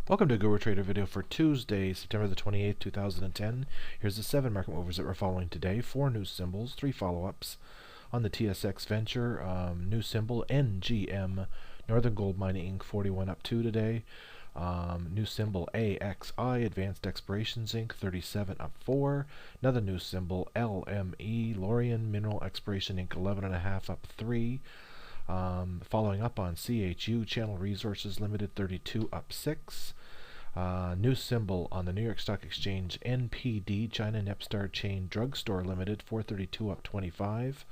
Welcome to Guru Trader video for Tuesday, September the 28th, 2010. Here's the 7 market movers that we're following today. 4 new symbols, 3 follow-ups. On the TSX Venture, new symbol NGM, Northern Gold Mining Inc. 41 up 2 today. New symbol AXI Advanced Explorations Inc. 37 up 4. Another new symbol LME, Laurion Mineral Exploration Inc. 11.5 up 3. Following up on CHU Channel Resources Limited 32 up 6. New symbol on the New York Stock Exchange NPD China Nepstar Chain Drugstore Limited 432 up 25.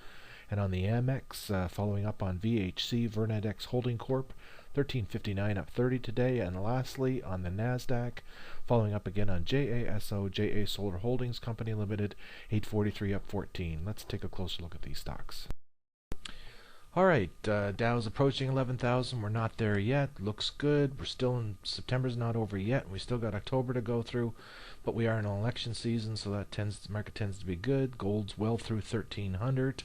And on the AMEX, following up on VHC VirnetX Holding Corp 1359 up 30 today. And lastly on the NASDAQ, following up again on JASO JA Solar Holdings Company Limited 843 up 14. Let's take a closer look at these stocks. Alright, Dow's approaching 11,000. We're not there yet. Looks good. We're still in September's not over yet. We still got October to go through, but we are in an election season, so that market tends to be good. Gold's well through 1,300.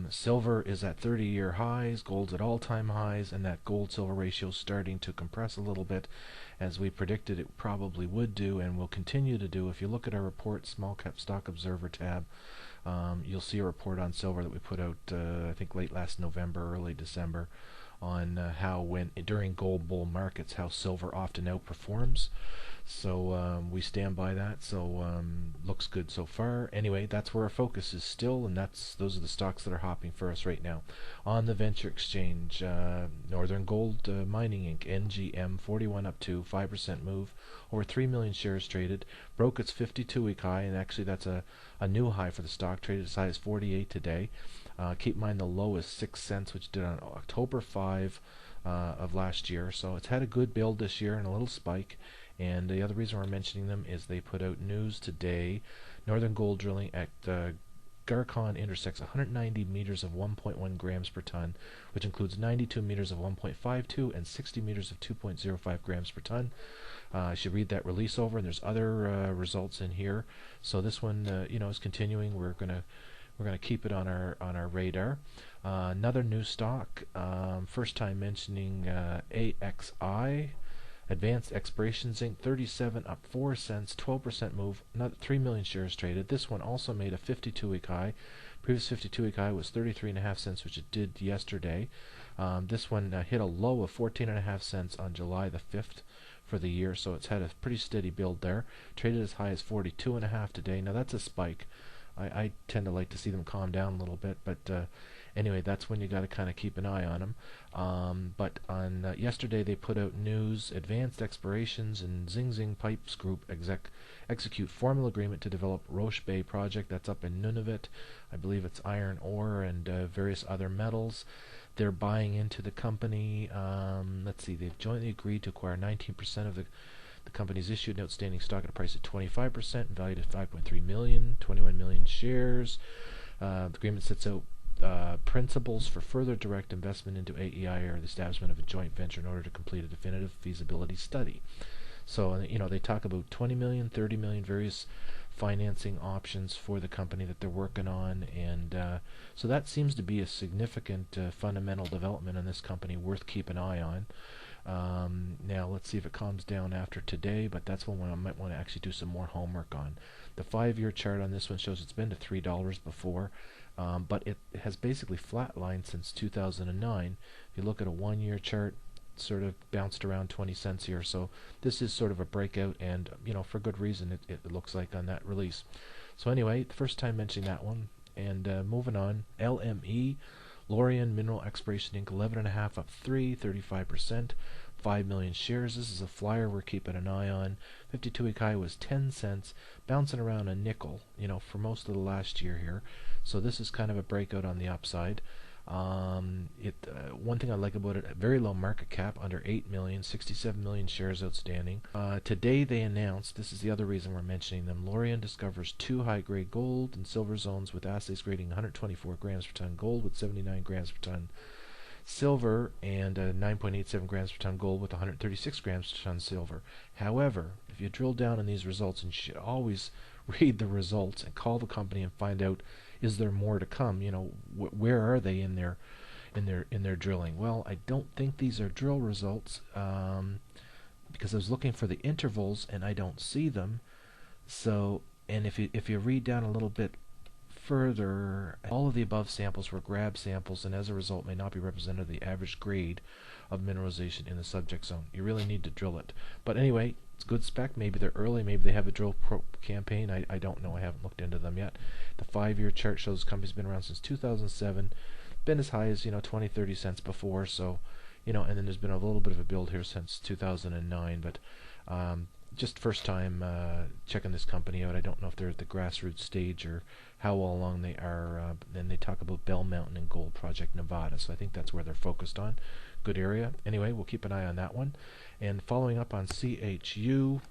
Silver is at 30-year highs. Gold's at all-time highs, and that gold-silver ratio is starting to compress a little bit, as we predicted it probably would do, and will continue to do. If you look at our report, Small Cap Stock Observer tab, you'll see a report on silver that we put out, I think late last November, early December, on how during gold bull markets, how silver often outperforms. So we stand by that. So looks good so far. Anyway, that's where our focus is still, and those are the stocks that are hopping for us right now. On the venture exchange, Northern Gold Mining Inc. NGM 41 up to 5% move, over 3 million shares traded, broke its 52-week high, and actually that's a new high for the stock, traded as high as 48 today. Keep in mind the low is 6 cents, which did on October 5 of last year. So it's had a good build this year and a little spike. And the other reason we're mentioning them is they put out news today. Northern Gold Drilling at Garcon intersects 190 meters of 1.1 grams per ton, which includes 92 meters of 1.52 and 60 meters of 2.05 grams per ton. I should read that release over, and there's other results in here. So this one, is continuing. We're gonna keep it on our radar. Another new stock, first time mentioning AXI Advanced Explorations Inc. 37 up 4 cents, 12% move, another 3 million shares traded. This one also made a 52-week high. Previous 52-week high was 33.5 cents, which it did yesterday. This one hit a low of 14.5 cents on July the 5th for the year, so it's had a pretty steady build there. Traded as high as 42.5 today. Now that's a spike. I tend to like to see them calm down a little bit, but anyway, that's when you got to kind of keep an eye on them. But on yesterday, they put out news: Advanced Explorations and Zing Pipes Group execute formal agreement to develop Roche Bay project. That's up in Nunavut. I believe it's iron ore and various other metals. They're buying into the company. Let's see, they've jointly agreed to acquire 19% of the company's issued and outstanding stock at a price of 25% and valued at $5.3 million, 21 million shares. The agreement sets out principles for further direct investment into AEI, or the establishment of a joint venture, in order to complete a definitive feasibility study. So they talk about 20 million, 30 million, various financing options for the company that they're working on, and so that seems to be a significant fundamental development in this company, worth keeping an eye on. Now let's see if it calms down after today, but that's one I might want to actually do some more homework on. The 5-year chart on this one shows it's been to $3 before, but it has basically flatlined since 2009. If you look at a 1-year chart, sort of bounced around 20 cents here, so this is sort of a breakout, and for good reason, it looks like on that release. So anyway, the first time mentioning that one. And moving on, LME, Laurion Mineral Exploration Inc. 11.5 up 3, 35%, 5 million shares. This is a flyer we're keeping an eye on. 52-week high was 10 cents, bouncing around a nickel, for most of the last year here. So this is kind of a breakout on the upside. One thing I like about it, a very low market cap, under 8 million, 67 million shares outstanding. Today they announced, this is the other reason we're mentioning them, Laurion discovers 2 high-grade gold and silver zones with assays grading 124 grams per ton gold with 79 grams per ton silver, and 9.87 grams per ton gold with 136 grams per ton silver. However, if you drill down on these results, and you should always read the results and call the company and find out, is there more to come? Where are they in their drilling? Well, I don't think these are drill results, because I was looking for the intervals and I don't see them. So, and if you read down a little bit further, all of the above samples were grab samples and as a result may not be representative of the average grade of mineralization in the subject zone. You really need to drill it. But anyway, it's good spec. Maybe they're early. Maybe they have a drill campaign. I don't know. I haven't looked into them yet. The 5-year chart shows the company's been around since 2007. Been as high as 20-30 cents before. So, and then there's been a little bit of a build here since 2009. But just first time checking this company out. I don't know if they're at the grassroots stage or how well along they are. Then they talk about Bell Mountain and Gold Project Nevada, so I think that's where they're focused on. Good area. Anyway, we'll keep an eye on that one. And following up on CHU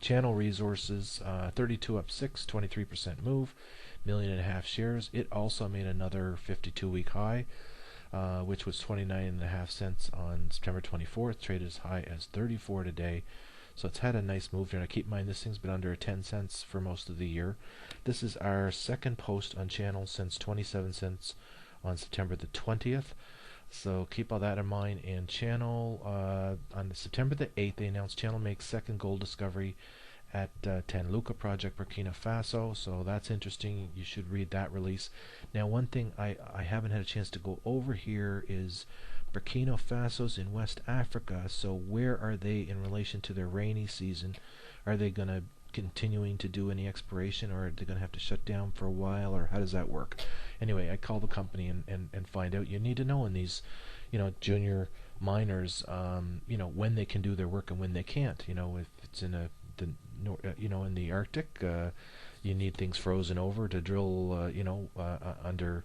Channel Resources, 32 up 6, 23% move, 1.5 million shares. It also made another 52-week high, which was 29.5 cents on September 24th. Traded as high as 34 today. So it's had a nice move here. Now keep in mind this thing's been under 10 cents for most of the year. This is our second post on channel since 27 cents on September the 20th. So keep all that in mind. And channel, on September the 8th, they announced channel makes second gold discovery at Tanluca Project, Burkina Faso. So that's interesting. You should read that release. Now one thing I haven't had a chance to go over here is Burkina Faso's in West Africa, so where are they in relation to their rainy season? Are they going to continuing to do any exploration, or are they going to have to shut down for a while, or how does that work? Anyway, I call the company and find out. You need to know in these, junior miners, when they can do their work and when they can't. If it's in in the Arctic, you need things frozen over to drill, under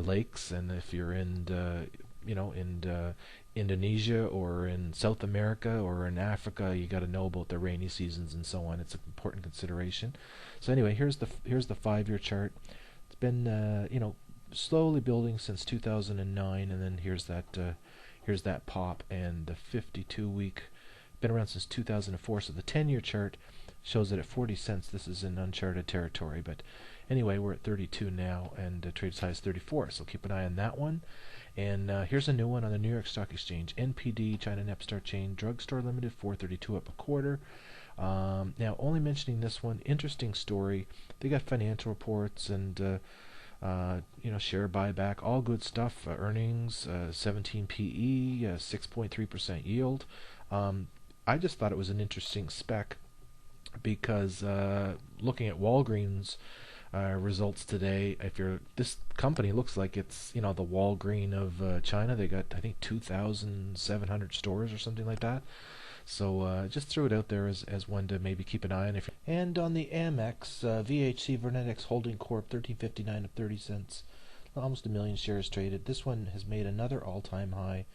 lakes, and if you're in Indonesia or in South America or in Africa, you got to know about the rainy seasons and so on. It's an important consideration. So anyway, here's the 5-year chart. It's been slowly building since 2009, and then here's that pop, and the 52-week been around since 2004. So the 10-year chart shows it at 40 cents. This is in uncharted territory, but anyway, we're at 32 now, and trade size 34. So keep an eye on that one. And here's a new one on the New York Stock Exchange. NPD, China Nepstar chain, Drugstore Limited, 432 up a quarter. Now, only mentioning this one, interesting story. They got financial reports and share buyback, all good stuff. Earnings, 17 PE, 6.3% yield. I just thought it was an interesting spec because looking at Walgreens results today, this company looks like it's the Walgreen of China. They got I think 2,700 stores or something like that. So just threw it out there as one to maybe keep an eye on. And on the AMEX, VHC VirnetX Holding Corp, 13.59 up 30 cents, almost 1 million shares traded. This one has made another all-time high.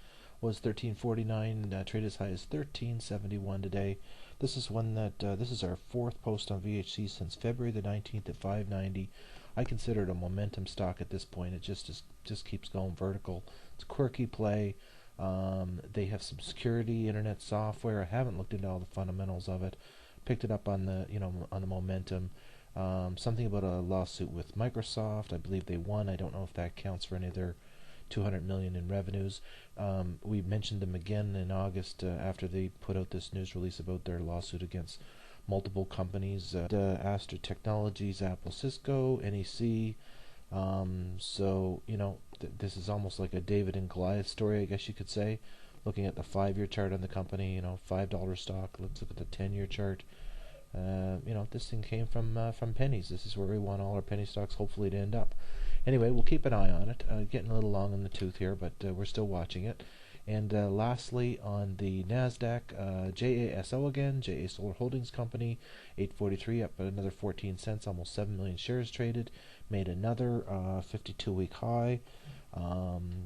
Was 13.49, traded as high as 13.71 today. This is one that this is our 4th post on VHC since February the 19th at 5.90. I consider it a momentum stock at this point. It just keeps going vertical. It's a quirky play. They have some security, internet software. I haven't looked into all the fundamentals of it. Picked it up on the on the momentum. Something about a lawsuit with Microsoft. I believe they won. I don't know if that counts for any of their 200 million in revenues. We mentioned them again in August after they put out this news release about their lawsuit against multiple companies, Astra Technologies, Apple, Cisco, NEC. So this is almost like a David and Goliath story, I guess you could say. Looking at the 5-year chart on the company, $5 stock. Let's look at the 10-year chart. This thing came from pennies. This is where we want all our penny stocks hopefully to end up. Anyway, we'll keep an eye on it. Getting a little long in the tooth here, but we're still watching it. And lastly, on the NASDAQ, JASO again, JA Solar Holdings Company, 843 up another 14 cents, almost 7 million shares traded. Made another 52-week high.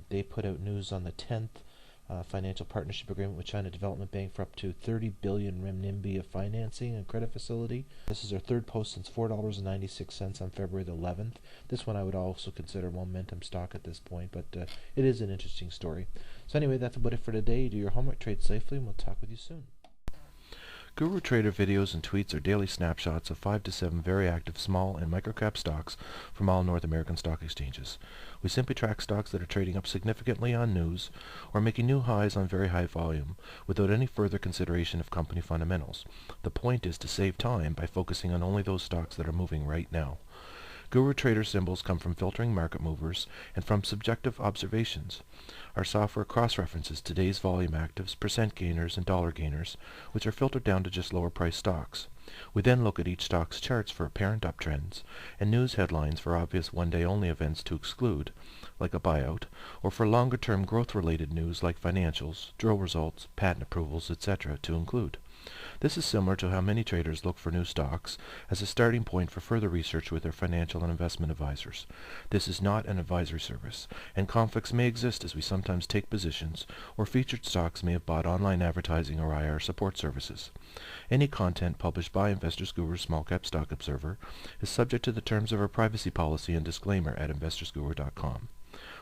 They put out news on the 10th. Financial partnership agreement with China Development Bank for up to 30 billion renminbi of financing and credit facility. This is our 3rd post since $4.96 on February the 11th. This one I would also consider momentum stock at this point, but it is an interesting story. So anyway, that's about it for today. Do your homework, trade safely, and we'll talk with you soon. Guru Trader videos and tweets are daily snapshots of 5 to 7 very active small and microcap stocks from all North American stock exchanges. We simply track stocks that are trading up significantly on news or making new highs on very high volume without any further consideration of company fundamentals. The point is to save time by focusing on only those stocks that are moving right now. Guru Trader symbols come from filtering market movers and from subjective observations. Our software cross-references today's volume actives, percent gainers, and dollar gainers, which are filtered down to just lower price stocks. We then look at each stock's charts for apparent uptrends and news headlines for obvious one-day only events to exclude, like a buyout, or for longer-term growth-related news like financials, drill results, patent approvals, etc. to include. This is similar to how many traders look for new stocks as a starting point for further research with their financial and investment advisors. This is not an advisory service, and conflicts may exist as we sometimes take positions, or featured stocks may have bought online advertising or IR support services. Any content published by Investors Guru Small Cap Stock Observer is subject to the terms of our privacy policy and disclaimer at investorsguru.com.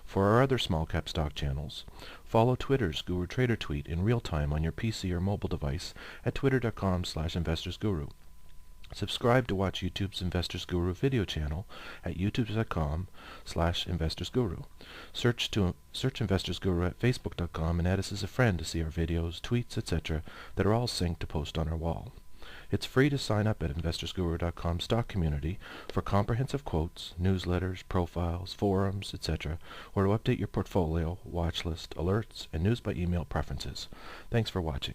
For our other small cap stock channels, follow Twitter's Guru Trader tweet in real time on your PC or mobile device at twitter.com/investorsguru. Subscribe to watch YouTube's Investors Guru video channel at youtube.com/investorsguru. Search Investors Guru at facebook.com and add us as a friend to see our videos, tweets, etc. that are all synced to post on our wall. It's free to sign up at investorsguru.com stock community for comprehensive quotes, newsletters, profiles, forums, etc., or to update your portfolio, watch list, alerts, and news by email preferences. Thanks for watching.